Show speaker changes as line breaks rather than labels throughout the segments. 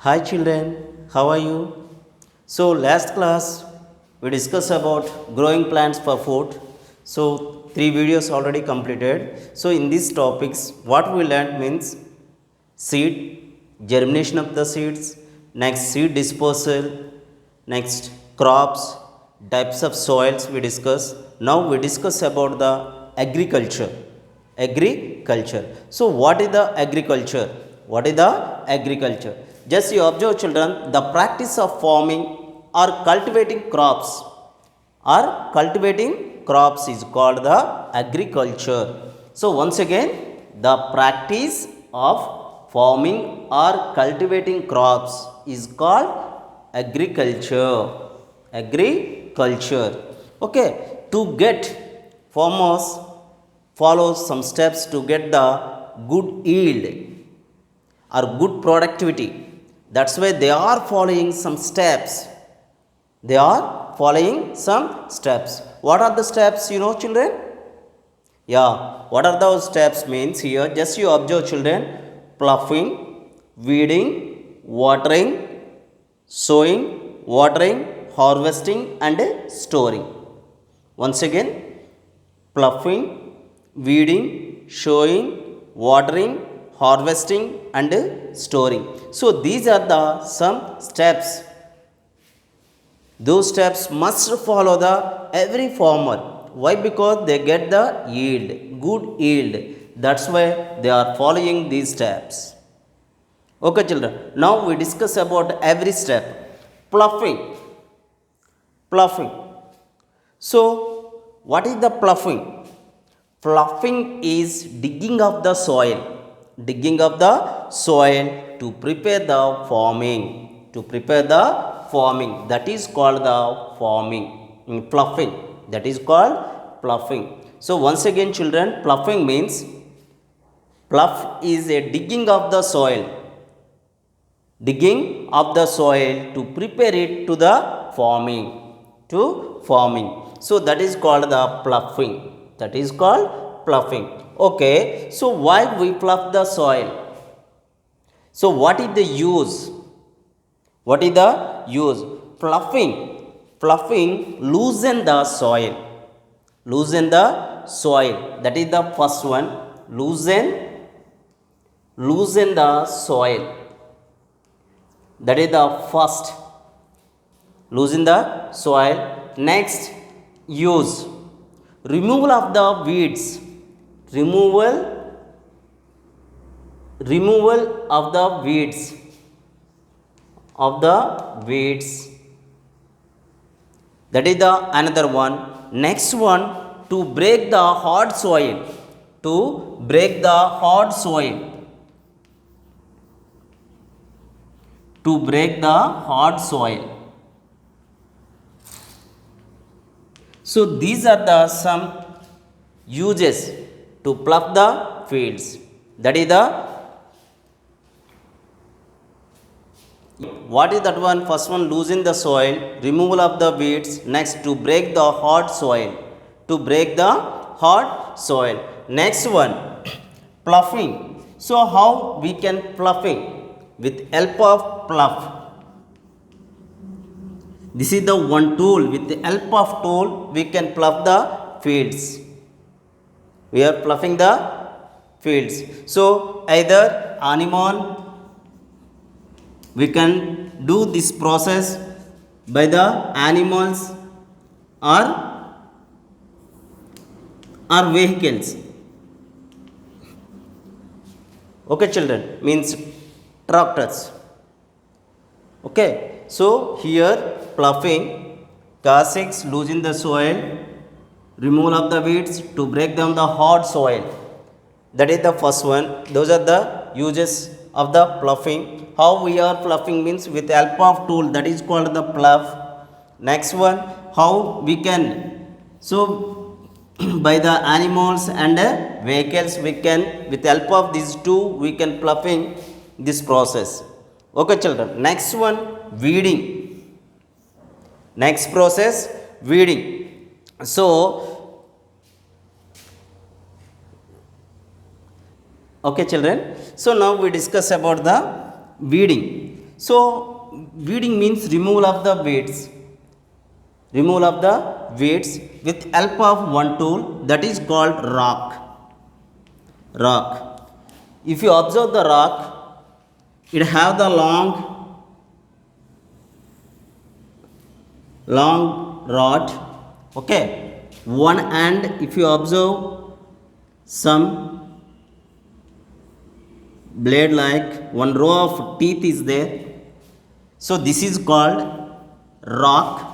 Hi children, how are you? So last class we discussed about growing plants for food. So three videos already completed. So in these topics what we learned means seed, germination of the seeds, next seed dispersal, next crops, types of soils we discuss. Now we discuss about the agriculture. Agriculture. So what is the agriculture? What is the agriculture? Just you observe children, the practice of farming or cultivating crops is called the agriculture. So once again, the practice of farming or cultivating crops is called agriculture. Agriculture. Okay, to get farmers follow some steps to get the good yield or good productivity. That's why they are following some steps. They are following some steps. What are the steps, children? Yeah, what are those steps means here? Just you observe, children. Ploughing, weeding, watering, sowing, watering, harvesting, and storing. Once again, ploughing, weeding, sowing, watering, harvesting, and storing. So these are the some steps. Those steps must follow the every farmer. Why? Because they get the yield, good yield. That's why they are following these steps. Okay, children. Now we discuss about every step. Ploughing. Ploughing. So, what is the ploughing? Ploughing is digging of the soil. Digging of the soil to prepare the farming. To prepare the farming. That is called the farming. Ploughing. That is called ploughing. So, once again, children, ploughing means plough is a digging of the soil. Digging of the soil to prepare it to the farming. To farming. So that is called the ploughing. That is called ploughing. Okay. So why we plough the soil? So what is the use? What is the use? Ploughing. Ploughing loosen the soil. Loosen the soil. That is the first one. Loosen the soil. That is the first. Loosen the soil. Next, use removal of the weeds. Removal of the weeds. That is the another one. Next one, to break the hard soil. To break the hard soil. To break the hard soil. So these are the some uses to plough the fields. That is the what is that one? First one, loosen the soil, removal of the weeds. Next, to break the hard soil. To break the hard soil. Next one, ploughing. So how we can ploughing? With help of plough. This is the one tool. With the help of tool, we can plough the fields. We are ploughing the fields. So either animal, we can do this process by the animals or vehicles. Okay, children, means tractors. Okay, so here ploughing, class 6, loosen the soil, removal of the weeds to break down the hard soil. That is the first one. Those are the uses of the ploughing. How we are ploughing means with help of tool, that is called the plough. Next one, how we can, so by the animals and vehicles, we can with help of these two we can ploughing this process. Okay, children. Next one, weeding. Next process, weeding. So okay, children. So now we discuss about the weeding. So weeding means removal of the weeds, removal of the weeds with help of one tool, that is called rock. If you observe the rock, it have the long rod. Okay, one end, if you observe some blade like one row of teeth is there, so this is called rock.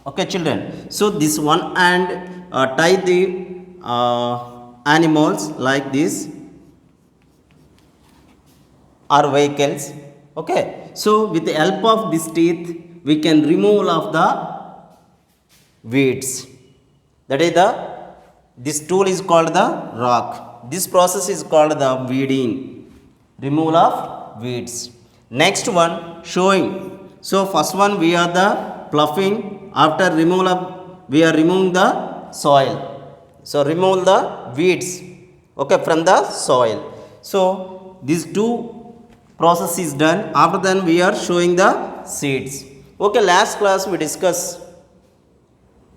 Okay children, so this one end tie the animals like this or vehicles. Okay, so with the help of this teeth we can remove of the weeds, that is the this tool is called the rock. This process is called the weeding, removal of weeds. Next one, showing. So first one we are the ploughing. After removal of, we are removing the soil, so remove the weeds, okay, from the soil. So these two process is done. After then we are showing the seeds. Okay, last class we discuss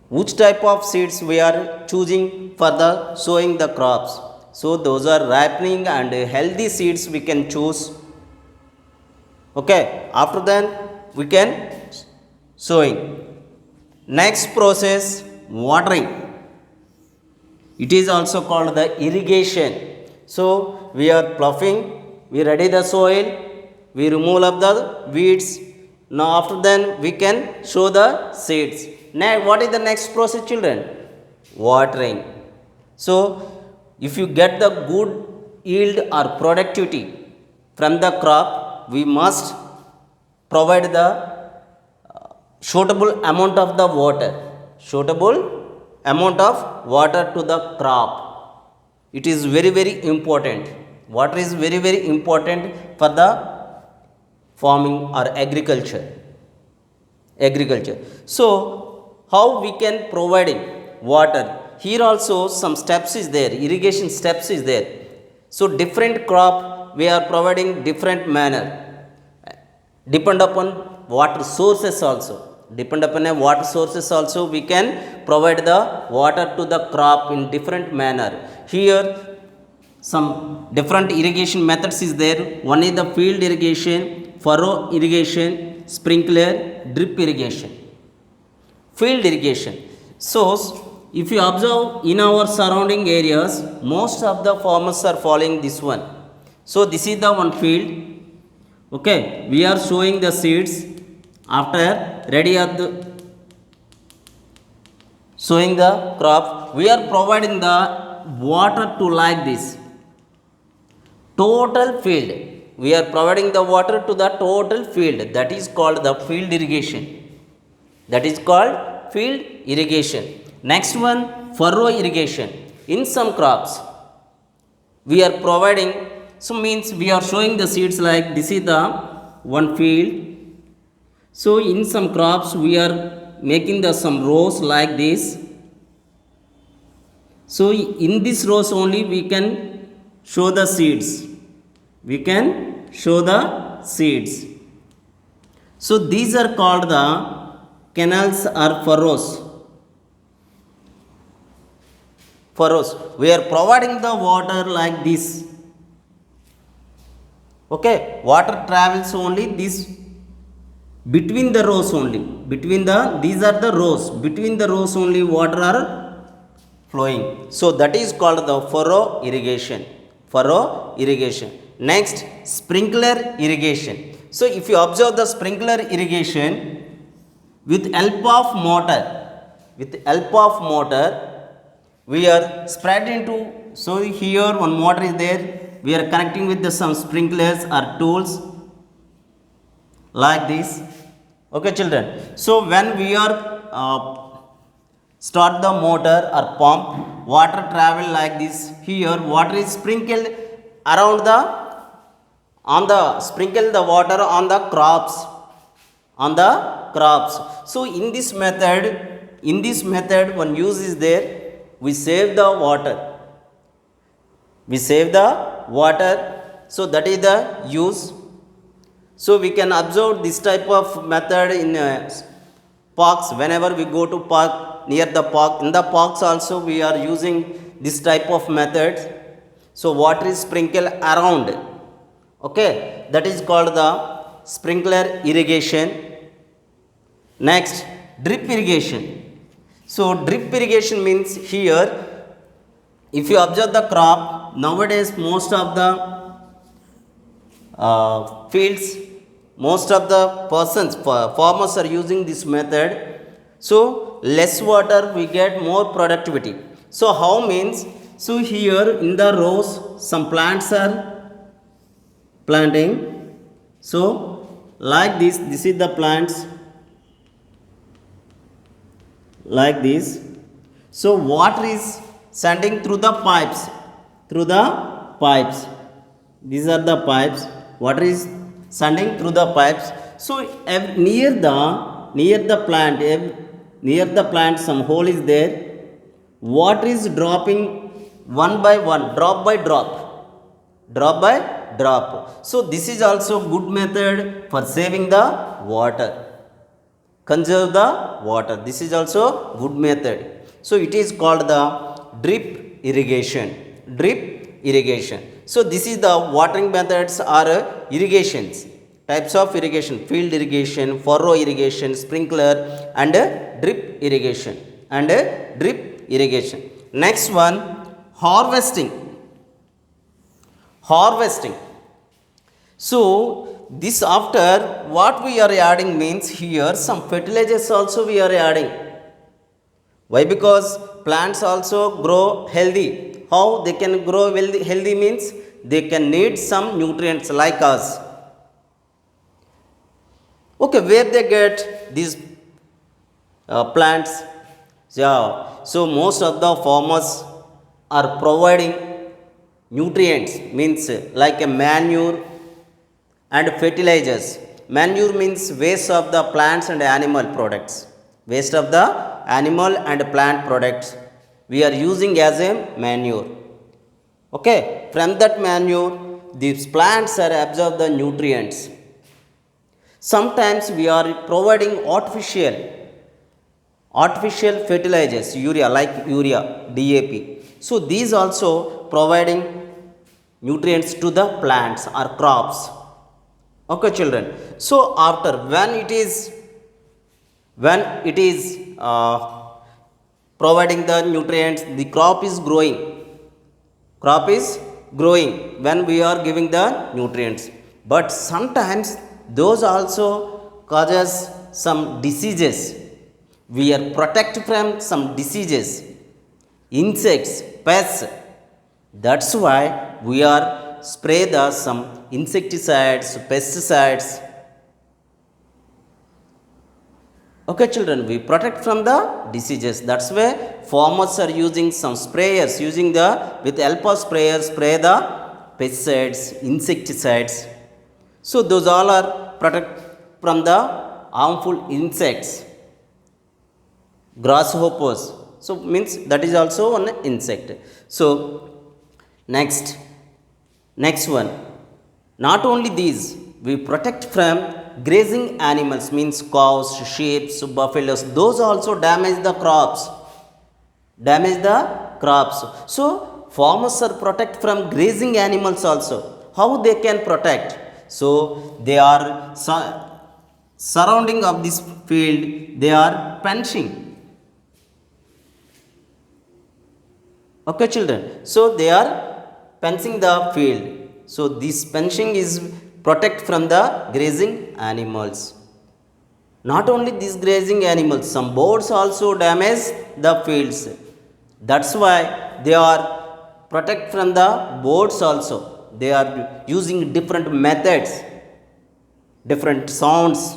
which type of seeds we are choosing for the sowing the crops. So those are ripening and healthy seeds we can choose. Okay, after then we can sowing. Next process, watering. It is also called the irrigation. So we are ploughing, we ready the soil, we remove of the weeds. Now after then we can sow the seeds. Now what is the next process children? Watering. So if you get the good yield or productivity from the crop, we must provide the suitable amount of the water, suitable amount of water to the crop. It is very very important. Water is very very important for the farming or agriculture. So how we can providing water? Here also some steps is there, irrigation steps is there. So different crop we are providing different manner, depend upon water sources also. Depend upon a water sources also we can provide the water to the crop in different manner. Here some different irrigation methods is there. One is the field irrigation, furrow irrigation, sprinkler, drip irrigation. Field irrigation. So if you observe in our surrounding areas, most of the farmers are following this one. So this is the one field. Okay, we are sowing the seeds. After ready at the sowing the crop, we are providing the water to like this total field. We are providing the water to the total field, that is called the field irrigation. That is called field irrigation. Next one, furrow irrigation. In some crops we are providing, so means we are showing the seeds like this is the one field. So in some crops we are making the some rows like this. So in this rows only we can show the seeds. We can show the seeds. So these are called the canals or furrows. We are providing the water like this. Okay, water travels only this between the rows only. Between the, these are the rows. Between the rows only water are flowing. So that is called the furrow irrigation. Furrow irrigation. Next, sprinkler irrigation. So if you observe the sprinkler irrigation, with help of motor, we are spread into, so here one motor is there, we are connecting with the some sprinklers or tools like this. Okay children, so when we are start the motor or pump, water travel like this. Here water is sprinkled around the sprinkle the water on the crops, So in this method one use is there, we save the water. So that is the use. So we can observe this type of method in parks. Whenever we go to park, near the park, in the parks also we are using this type of method. So water is sprinkled around, okay, that is called the sprinkler irrigation. Next, drip irrigation. So drip irrigation means here, if you observe the crop, nowadays most of the fields, most of the persons, farmers are using this method. So less water, we get more productivity. So how means, so here in the rows some plants are planting. So like this is the plants, like this. So water is sending through the pipes, through the pipes. These are the pipes. Water is sending through the pipes. So near the plant, near the plant some hole is there. Water is dropping one by one, drop by drop, drop by drop. So this is also good method for saving the water, conserve the water. This is also good method. So it is called the drip irrigation. Drip irrigation. So this is the watering methods are irrigations, types of irrigation: field irrigation, furrow irrigation, sprinkler, and drip irrigation, and drip irrigation. Next one, harvesting. Harvesting. So this, after what we are adding means, here some fertilizers also we are adding. Why? Because plants also grow healthy. How they can grow healthy means, they can need some nutrients like us. Okay, where they get these plants? Yeah, so most of the farmers are providing nutrients, means like a manure and fertilizers. Manure means waste of the plants and animal products. Waste of the animal and plant products we are using as a manure. Okay, from that manure these plants are absorb the nutrients. Sometimes we are providing artificial fertilizers, urea, like urea, DAP. So these also providing nutrients to the plants or crops. Okay children, so after when it is providing the nutrients, the crop is growing. Crop is growing when we are giving the nutrients. But sometimes those also causes some diseases. We are protected from some diseases, insects, pests. That's why we are spray the some insecticides, pesticides. Okay children, we protect from the diseases. That's why farmers are using some sprayers, using the with help of sprayers spray the pesticides, insecticides. So those all are protect from the harmful insects, grasshoppers. So means that is also one insect. So next one, not only these, we protect from grazing animals, means cows, sheep, buffaloes. Those also damage the crops. So farmers are protect from grazing animals also. How they can protect? So they are surrounding of this field, they are fencing. Okay children, so they are fencing the field. So this fencing is protect from the grazing animals. Not only these grazing animals, some birds also damage the fields. That's why they are protect from the birds also. They are using different methods, different sounds,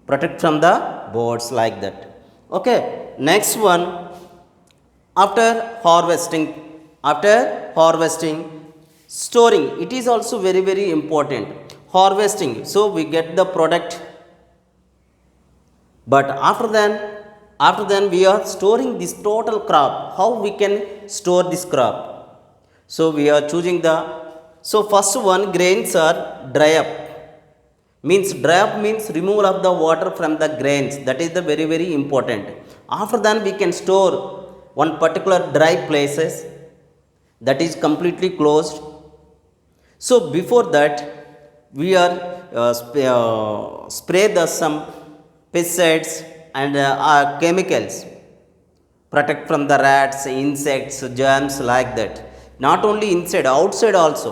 protect from the birds, like that. Okay, next one, after harvesting, storing. It is also very very important. Harvesting, so we get the product, but after then we are storing this total crop. How we can store this crop? So we are choosing the, so first one, grains are dry up. means dry up means removal of the water from the grains, that is the very very important. After that we can store one particular dry places that is completely closed. So before that we are spray the some pesticides and chemicals, protect from the rats, insects, germs, like that. Not only inside, outside also,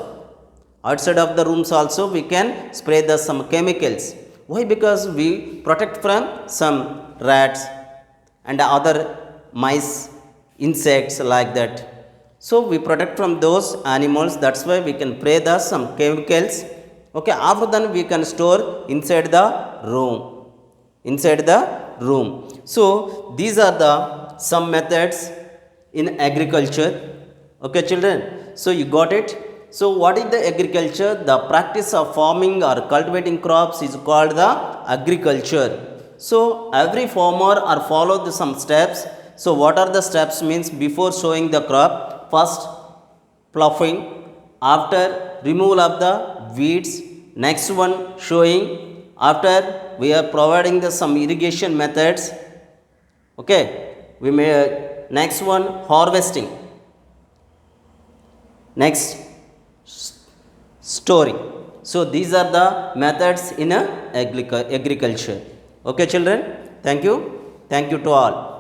outside of the rooms also we can spray the some chemicals. Why? Because we protect from some rats and other mice, insects, like that. So we protect from those animals, that's why we can spray the some chemicals. Okay, after that we can store inside the room, inside the room. So these are the some methods in agriculture. Okay children, so you got it. So what is the agriculture? The practice of farming or cultivating crops is called the agriculture. So every farmer or follow the some steps. So what are the steps means? Before sowing the crop, first ploughing, after removal of the weeds, next one sowing, after we are providing the some irrigation methods. Okay, we may next one harvesting, next storing. So these are the methods in a agriculture. Okay children, thank you to all.